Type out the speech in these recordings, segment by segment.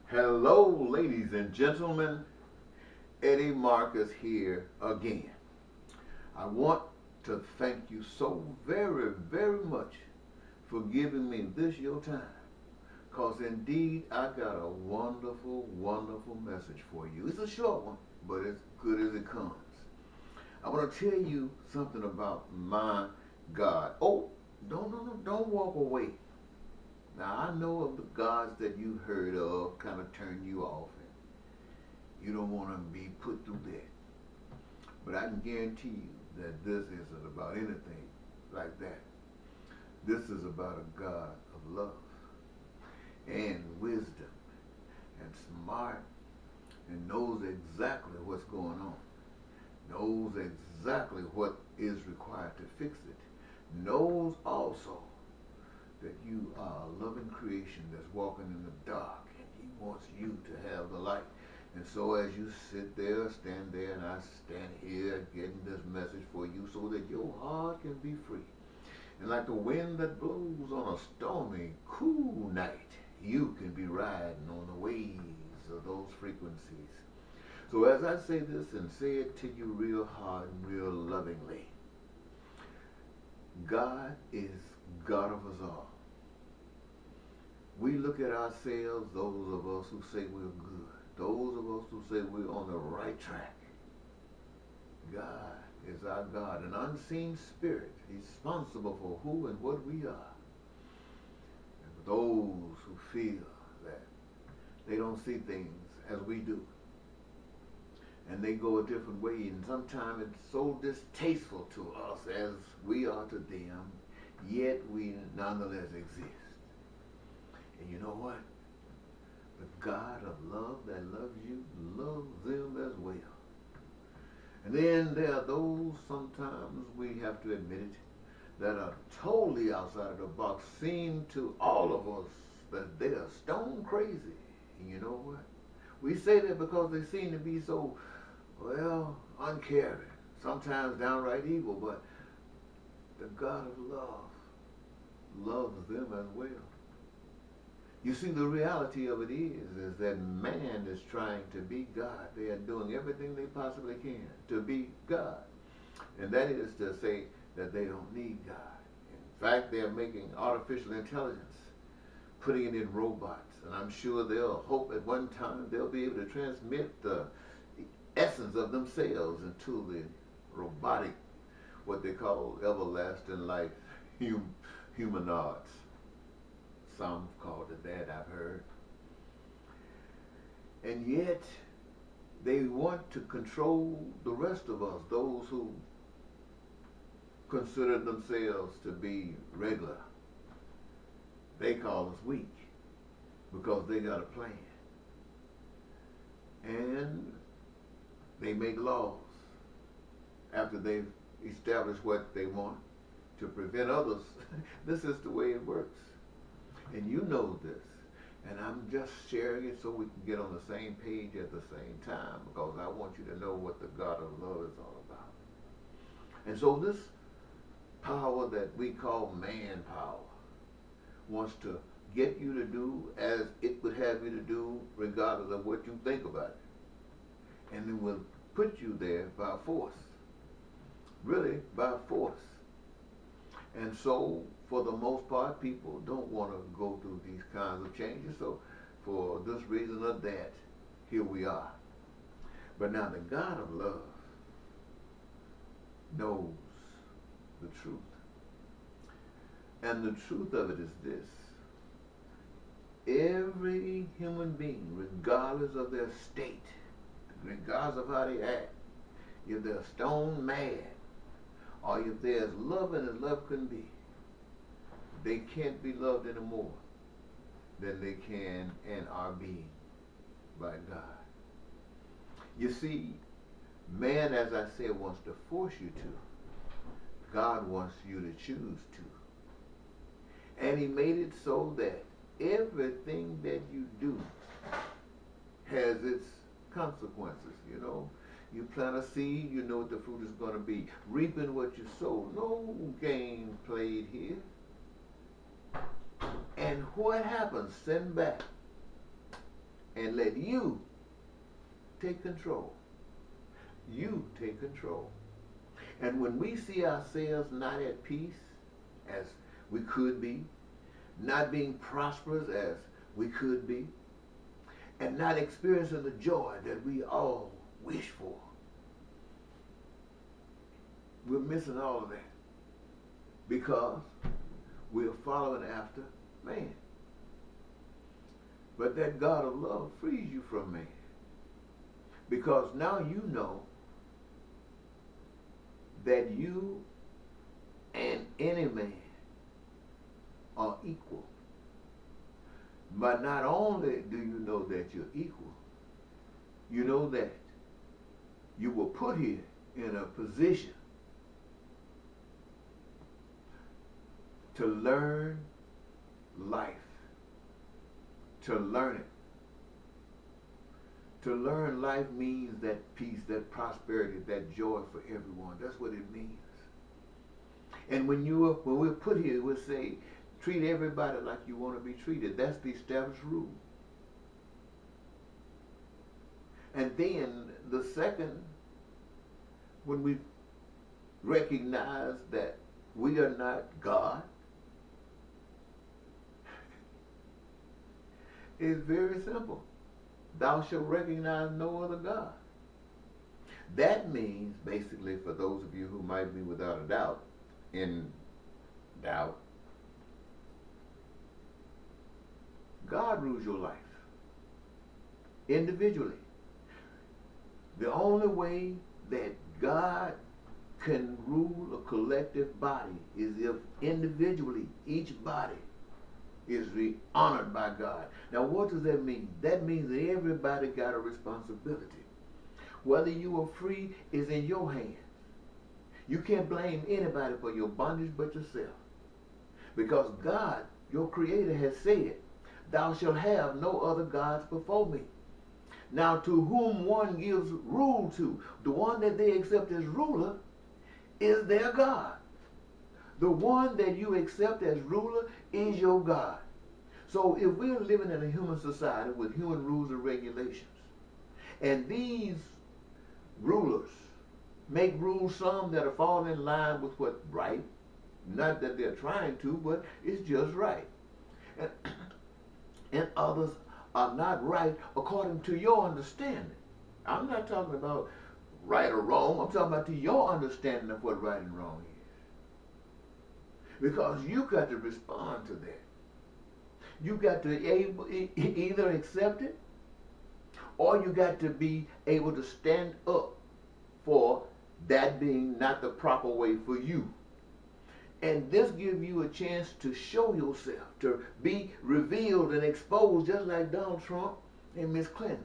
Hello, ladies and gentlemen. Eddie Marcus here again. I want to thank you so very, very much for giving me this your time. Because indeed, I got a wonderful, wonderful message for you. It's a short one, but it's good as it comes. I want to tell you something about my God. Oh, don't walk away. Now, I know of the gods that you heard of kind of turn you off, and you don't want to be put through that. But I can guarantee you that this isn't about anything like that. This is about a God of love and wisdom and smart and knows exactly what's going on, knows exactly what is required to fix it, knows also that you are a loving creation that's walking in the dark, and he wants you to have the light. And so as you sit there, stand there, and I stand here getting this message for you so that your heart can be free. And like the wind that blows on a stormy, cool night, you can be riding on the waves of those frequencies. So as I say this and say it to you real hard and real lovingly, God is God of us all. We look at ourselves, those of us who say we're good, those of us who say we're on the right track. God is our God, an unseen spirit responsible for who and what we are. And for those who feel that they don't see things as we do, and they go a different way, and sometimes it's so distasteful to us as we are to them, yet we nonetheless exist. And you know what? The God of love that loves you loves them as well. And then there are those, sometimes we have to admit it, that are totally outside of the box, seem to all of us that they are stone crazy. And you know what? We say that because they seem to be so, well, uncaring, sometimes downright evil, but the God of love loves them as well. You see, the reality of it is that man is trying to be God. They are doing everything they possibly can to be God. And that is to say that they don't need God. In fact, they're making artificial intelligence, putting it in robots. And I'm sure they'll hope at one time they'll be able to transmit the essence of themselves into the robotic, what they call everlasting life, humanoids. Some called it that, I've heard. And yet, they want to control the rest of us, those who consider themselves to be regular. They call us weak because they got a plan. And they make laws after they've established what they want to prevent others. This is the way it works. And you know this. And I'm just sharing it so we can get on the same page at the same time, because I want you to know what the God of love is all about. And so this power that we call manpower wants to get you to do as it would have you to do regardless of what you think about it. And it will put you there by force. Really, by force. And so, for the most part, people don't want to go through these kinds of changes. So, for this reason or that, here we are. But now, the God of love knows the truth. And the truth of it is this. Every human being, regardless of their state, regardless of how they act, if they're stone mad, or if they're as loving as love can be, they can't be loved any more than they can and are being by God. You see, man, as I said, wants to force you to. God wants you to choose to. And he made it so that everything that you do has its consequences, you know. You plant a seed, you know what the fruit is going to be. Reaping what you sow. No game played here. And what happens? Send back and let you take control. You take control. And when we see ourselves not at peace as we could be, not being prosperous as we could be, and not experiencing the joy that we all wish for, we're missing all of that because we're following after man. But that God of love frees you from man, because now you know that you and any man are equal. But not only do you know that you're equal, you know that you were put here in a position to learn life, to learn it. To learn life means that peace, that prosperity, that joy for everyone. That's what it means. And when we're put here, we'll say, treat everybody like you want to be treated. That's the established rule. And then the second, when we recognize that we are not God, is very simple. Thou shalt recognize no other God. That means, basically, for those of you who might be without a doubt, in doubt, God rules your life individually. The only way that God can rule a collective body is if individually each body is honored by God. Now, what does that mean? That means that everybody got a responsibility. Whether you are free is in your hands. You can't blame anybody for your bondage but yourself. Because God, your Creator, has said, thou shalt have no other gods before me. Now, to whom one gives rule to, the one that they accept as ruler, is their God. The one that you accept as ruler is your God. So if we're living in a human society with human rules and regulations, and these rulers make rules, some that are falling in line with what's right, not that they're trying to, but it's just right. And others are not right according to your understanding. I'm not talking about right or wrong. I'm talking about to your understanding of what right and wrong is. Because you got to respond to that. You got to either accept it, or you got to be able to stand up for that being not the proper way for you. And this gives you a chance to show yourself, to be revealed and exposed, just like Donald Trump and Miss Clinton.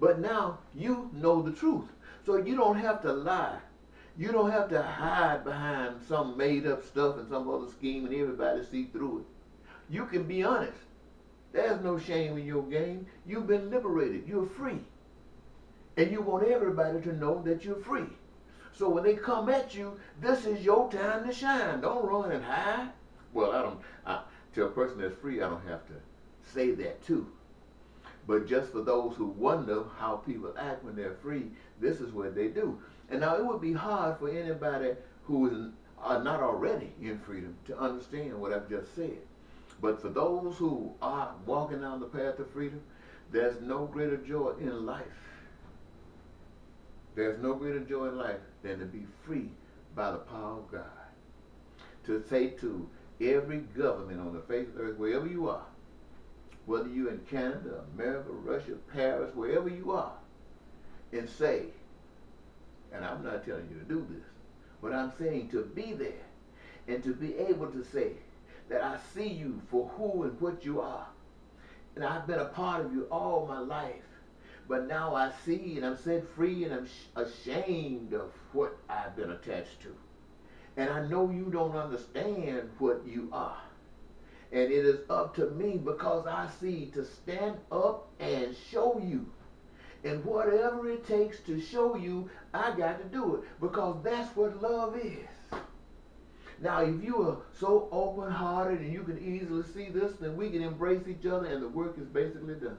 But now you know the truth. So you don't have to lie. You don't have to hide behind some made up stuff and some other scheme and everybody see through it. You can be honest. There's no shame in your game. You've been liberated. You're free. And you want everybody to know that you're free. So when they come at you, this is your time to shine. Don't run and hide. Well, to a person that's free, I don't have to say that too. But just for those who wonder how people act when they're free, this is what they do. And now it would be hard for anybody who is not already in freedom to understand what I've just said. But for those who are walking down the path of freedom, there's no greater joy in life. There's no greater joy in life than to be free by the power of God. To say to every government on the face of the earth, wherever you are, whether you're in Canada, America, Russia, Paris, wherever you are, and say, and I'm not telling you to do this, but I'm saying to be there and to be able to say that I see you for who and what you are. And I've been a part of you all my life. But now I see and I'm set free and I'm ashamed of what I've been attached to. And I know you don't understand what you are. And it is up to me, because I see, to stand up and show you. And whatever it takes to show you, I got to do it, because that's what love is. Now, if you are so open-hearted and you can easily see this, then we can embrace each other and the work is basically done.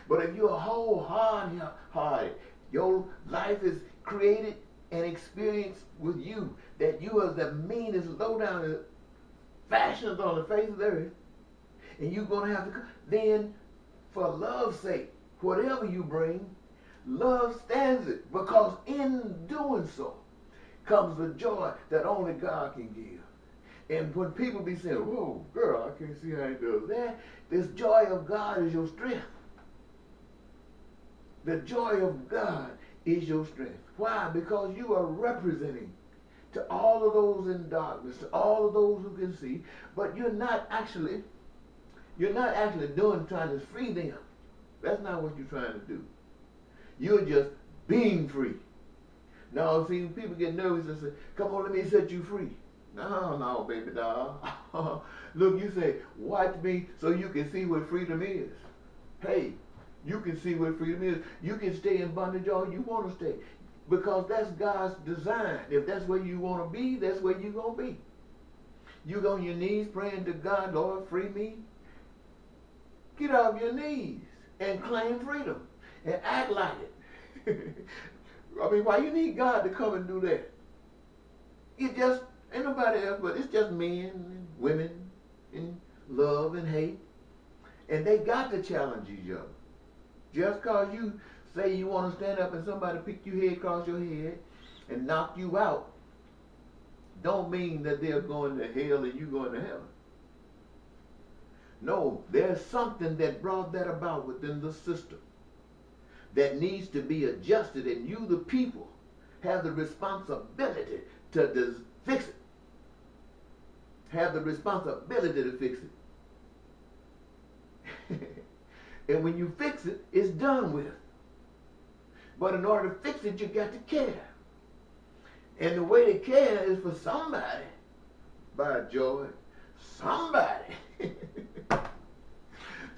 But if you're wholehearted, your life is created and experienced with you, that you are the meanest, low down fashions on the face of the earth, and you're going to have to, then for love's sake, whatever you bring, love stands it, because in doing so comes the joy that only God can give. And when people be saying, whoa, girl, I can't see how he does that, this joy of God is your strength. The joy of God is your strength. Why? Because you are representing to all of those in darkness, to all of those who can see, but you're not actually trying to free them. That's not what you're trying to do. You're just being free. Now, see, people get nervous and say, come on, let me set you free. No, baby doll. Look, you say, watch me so you can see what freedom is. Hey, you can see what freedom is. You can stay in bondage all you want to stay, because that's God's design. If that's where you want to be, that's where you're going to be. You go on your knees praying to God, Lord, free me. Get off your knees and claim freedom and act like it. I mean, why you need God to come and do that? It just ain't nobody else, but it's just men and women in love and hate. And they got to challenge each other. Just because you say you want to stand up and somebody pick your head across your head and knock you out, don't mean that they're going to hell and you going to heaven. No, there's something that brought that about within the system that needs to be adjusted, and you, the people, have the responsibility to fix it. Have the responsibility to fix it. And when you fix it, it's done with. But in order to fix it, you got to care. And the way to care is for somebody, by joy, somebody.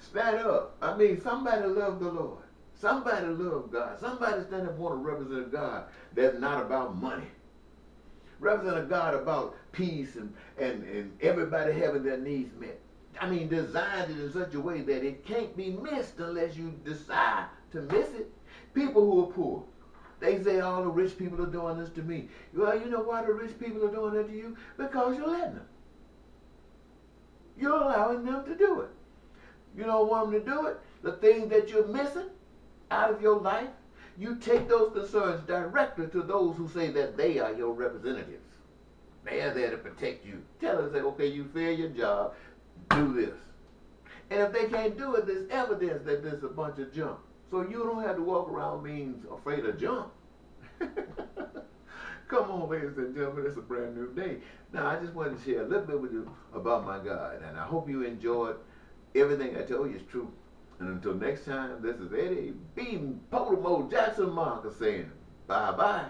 Stand up. I mean, somebody love the Lord. Somebody love God. Somebody stand up and want to represent a God that's not about money. Represent a God about peace and everybody having their needs met. I mean, designed it in such a way that it can't be missed unless you decide to miss it. People who are poor, they say all the rich people are doing this to me. Well, you know why the rich people are doing that to you? Because you're letting them. You're allowing them to do it. You don't want them to do it. The things that you're missing out of your life, you take those concerns directly to those who say that they are your representatives. They are there to protect you. Tell them, say, okay, you failed your job, do this. And if they can't do it, there's evidence that there's a bunch of junk. So you don't have to walk around being afraid of junk. Come on, ladies and gentlemen, it's a brand new day. Now, I just wanted to share a little bit with you about my God, and I hope you enjoyed. Everything I told you is true. And until next time, this is Eddie B. Potamo Jackson Marker saying bye-bye.